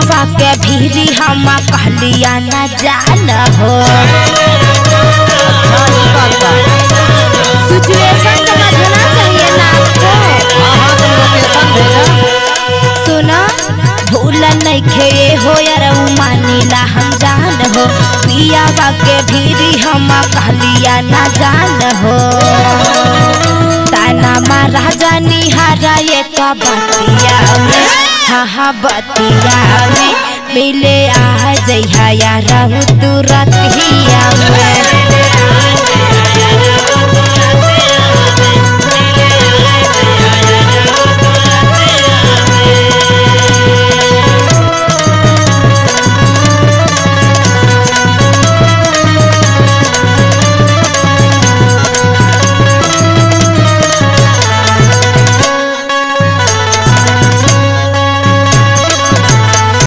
पियावा के भीरी हम कहलिया न जान हो। सिचुएशन समझना चाहिए ना आपको। सुना भूल नहीं खे हो यार मानीला हम जान हो। पियावा के भीरी हम कहलिया न जान हो। ताना मारा जानी हारा ये का बतिया में, हाँ बतिया में मिले आ जइहा यार तू रतिया में।